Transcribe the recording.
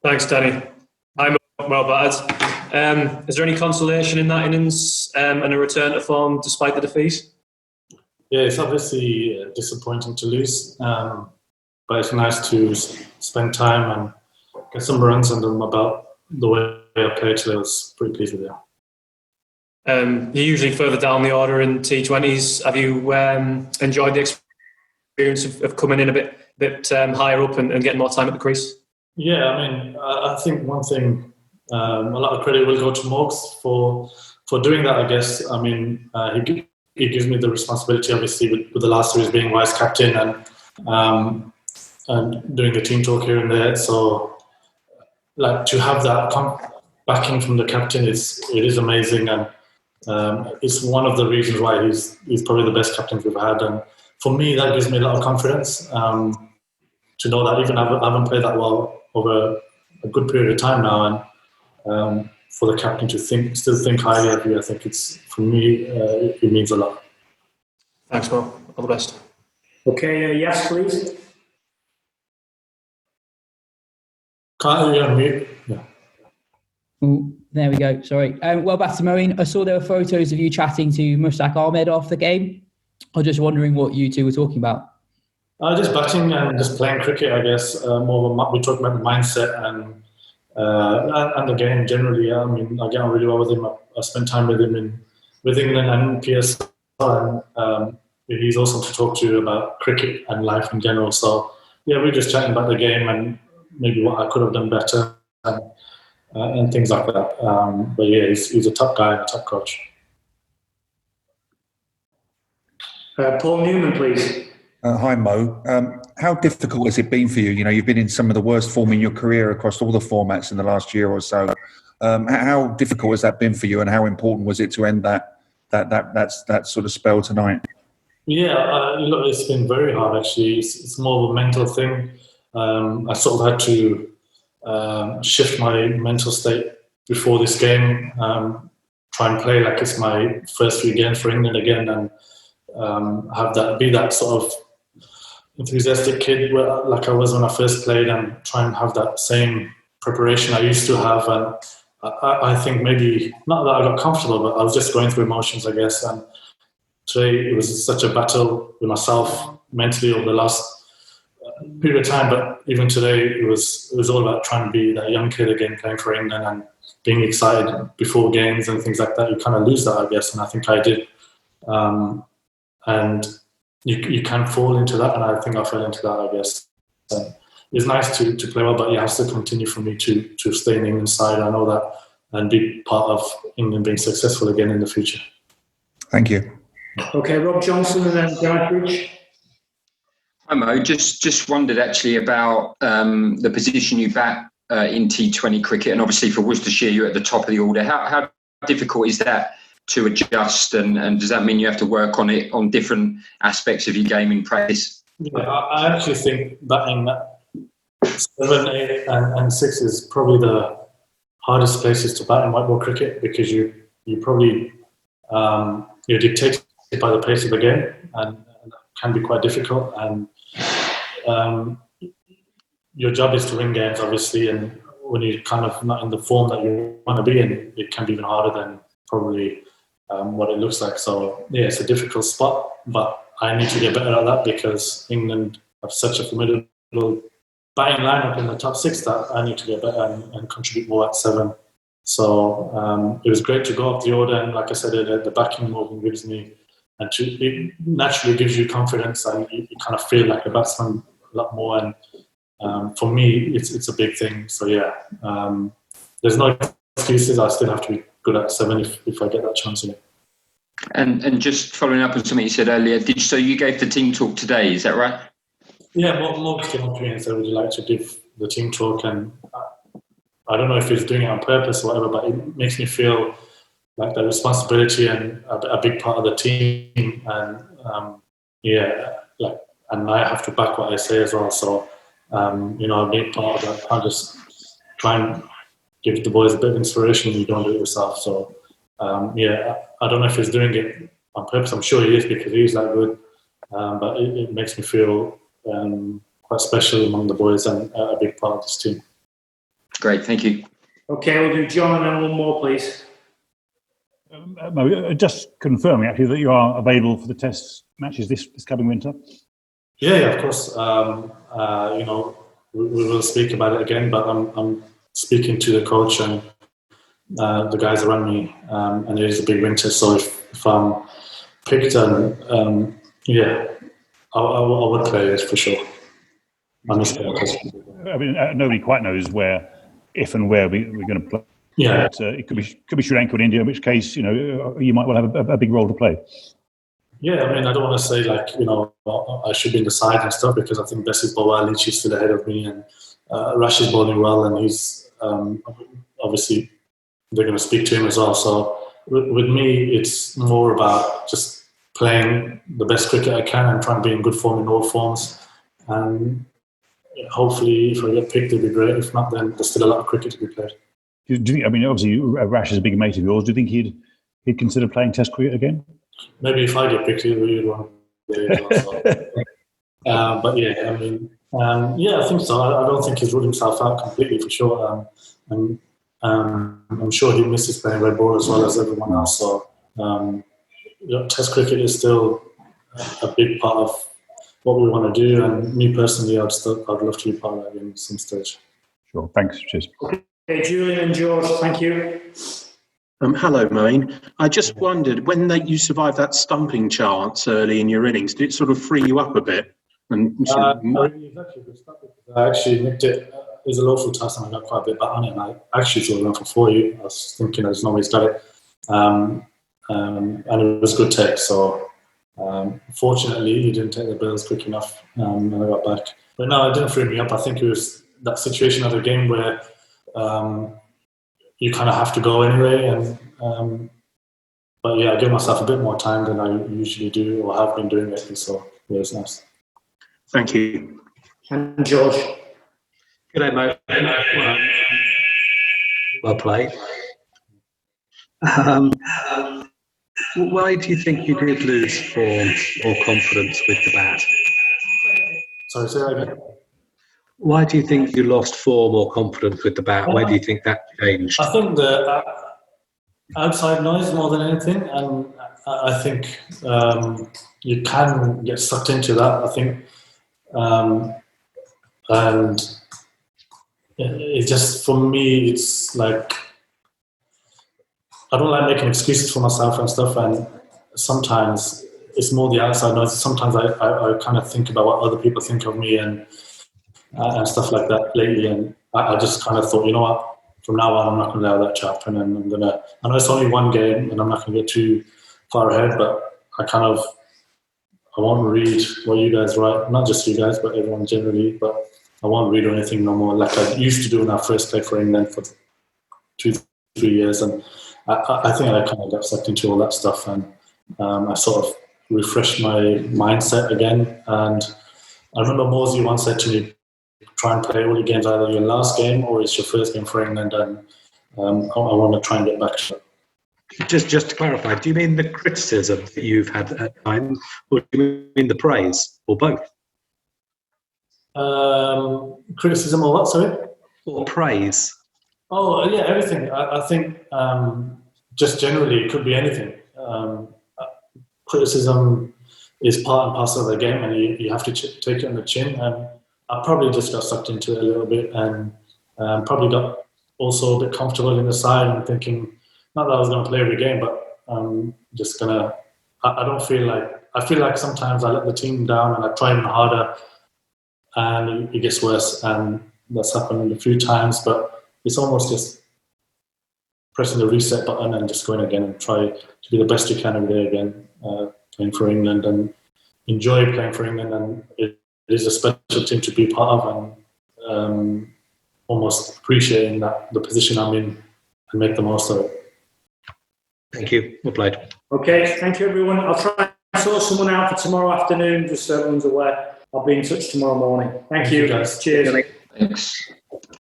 Thanks, Danny. I'm well battered. Is there any consolation in that innings and a return to form despite the defeat? Yeah, it's obviously disappointing to lose, but it's nice to spend time and get some runs under them about the way I played today. I was pretty pleased with it. You're usually further down the order in T20s. Have you enjoyed the experience of coming in a bit higher up and getting more time at the crease? Yeah, I mean, I think one thing, a lot of credit will go to Morgs for doing that, I guess. I mean, he gives me the responsibility, obviously, with the last series being vice captain and doing the team talk here and there. So, like, to have that backing from the captain, it is amazing, and it's one of the reasons why he's probably the best captain we've had. And for me, that gives me a lot of confidence to know that even I haven't played that well over a good period of time now, and for the captain to still think highly of you, I think for me, it means a lot. Thanks, Mo. All the best. Okay, yes, please. Can't you unmute? Yeah. Ooh, there we go. Sorry. Well, back to Moeen. I saw there were photos of you chatting to Mushtaq Ahmed after the game. I was just wondering what you two were talking about. Just batting and just playing cricket, I guess. We talk about the mindset and the game generally. I mean, I get on really well with him. I spent time with him with England and PSL, and he's awesome to talk to about cricket and life in general. So yeah, we're just chatting about the game and maybe what I could have done better and things like that. But yeah, he's a top guy and a top coach. Paul Newman, please. Hi, Mo. How difficult has it been for you? You know, you've been in some of the worst form in your career across all the formats in the last year or so. How difficult has that been for you, and how important was it to end that sort of spell tonight? Yeah, look, it's been very hard actually. It's more of a mental thing. I sort of had to shift my mental state before this game, try and play like it's my first 3 games for England again, and be that sort of enthusiastic kid like I was when I first played, and try and have that same preparation I used to have. And I think maybe, not that I got comfortable, but I was just going through emotions, I guess. And today it was such a battle with myself mentally over the last period of time, but even today it was all about trying to be that young kid again, playing for England and being excited before games and things like that. You kind of lose that, I guess, and I think I did. And you can fall into that, and I think I fell into that, I guess. It's nice to play well, but it has to continue for me to stay in England side. I know that, and be part of England being successful again in the future. Thank you. Okay, Rob Johnson and then Guy. Hi Mo, just wondered actually about the position you bat in T20 cricket, and obviously for Worcestershire you're at the top of the order. How difficult is that to adjust, and does that mean you have to work on it on different aspects of your game in practice? Yeah, I actually think batting 7, 8 and 6 is probably the hardest places to bat in white ball cricket, because you probably you're dictated by the pace of the game, and that can be quite difficult. And your job is to win games, obviously, and when you're kind of not in the form that you want to be in, it can be even harder than probably what it looks like. So yeah, it's a difficult spot, but I need to get better at that, because England have such a formidable batting lineup in the top 6 that I need to get better and contribute more at 7. So it was great to go up the order, and like I said, the backing Morgan gives me, and it naturally gives you confidence, and you kind of feel like a batsman a lot more. And for me, it's a big thing. So yeah, there's no excuses. I still have to be good at 7 if I get that chance again. And just following up on something you said earlier, so you gave the team talk today, is that right? Yeah, Morgan came up to me and said, would you like to give the team talk? And I don't know if he's doing it on purpose or whatever, but it makes me feel like the responsibility and a big part of the team. And and I have to back what I say as well. So, a big part of that. I just try and give the boys a bit of inspiration. You don't do it yourself. So, I don't know if he's doing it on purpose. I'm sure he is, because he's that good. But it makes me feel quite special among the boys and a big part of this team. great. Thank you. Okay, we'll do John and then one more, please. Just confirming actually that you are available for the test matches this coming winter. Yeah, of course. We will speak about it again, but I'm speaking to the coach and the guys around me, and it is a big winter. So if I'm picked, I would play it for sure. I mean, nobody quite knows if and where we're going to play. Yeah, But, it could be Sri Lanka or India, in which case you might well have a big role to play. Yeah, I mean, I don't want to say I should be in the side and stuff, because I think Bessie Bowali, she's still ahead of me, and Rash is bowling well, and he's obviously they're going to speak to him as well. So with me, it's more about just playing the best cricket I can and trying to be in good form in all forms. And hopefully, if I get picked, it'll be great. If not, then there's still a lot of cricket to be played. Do you think, I mean, obviously, Rash is a big mate of yours. Do you think he'd consider playing Test cricket again? Maybe if I get picked, he'll want to. But yeah, I mean, I think so. I don't think he's ruled himself out completely for sure. And I'm sure he misses playing red ball as well as everyone else. So Test cricket is still a big part of what we want to do. And me personally, I'd love to be part of that in some stage. Sure. Thanks. Cheers. Okay, Julian and George, thank you. Hello, Moeen. I just wondered, when you survived that stumping chance early in your innings, did it sort of free you up a bit? And I actually nicked it. It was a lawful task, and I got quite a bit back on it. And I actually thought it went for 4 you. I was thinking I just always got it, and it was a good take. So fortunately, he didn't take the bills quick enough, and I got back. But no, it didn't free me up. I think it was that situation of the game where you kind of have to go anyway, and but yeah, I give myself a bit more time than I usually do or have been doing lately. So yeah, it's nice. Thank you. And George. Good day, Mo. Well played. Why do you think you did lose form or confidence with the bat? Sorry, say that again. Why do you think you lost form or confidence with the bat? Why do you think that changed? I think the outside noise more than anything, and I think you can get sucked into that. I think, and it just, for me, it's like I don't like making excuses for myself and stuff, and sometimes it's more the outside noise. Sometimes I kind of think about what other people think of me and stuff like that lately, and I just kind of thought, you know what, from now on I'm not going to allow that to happen, and I'm going to, I know it's only one game and I'm not going to get too far ahead, but I won't read what you guys write, not just you guys, but everyone generally, but I won't read anything no more like I used to do when I first played for England for 2-3 years, and I think I kind of got sucked into all that stuff, and I sort of refreshed my mindset again. And I remember Morsey once said to me, try and play all your games either your last game or it's your first game for England, and I want to try and get back to it. Just to clarify, do you mean the criticism that you've had at times, or do you mean the praise, or both? Criticism or what, sorry? Or praise? Oh, yeah, everything. I think just generally it could be anything. Criticism is part and parcel of the game, and you have to take it on the chin. And I probably just got sucked into it a little bit, and probably got also a bit comfortable in the side and thinking, not that I was going to play every game, but I'm just going to, I feel like sometimes I let the team down and I try even harder and it gets worse, and that's happened a few times, but it's almost just pressing the reset button and just going again and try to be the best you can every day again, playing for England, and enjoy playing for England, and it is a special team to be part of, and almost appreciating the position I'm in and make the most of it. Thank you. Well played. Okay, thank you everyone. I'll try and sort someone out for tomorrow afternoon, just so everyone's aware. I'll be in touch tomorrow morning. Thank you. Guys. Cheers. Thanks.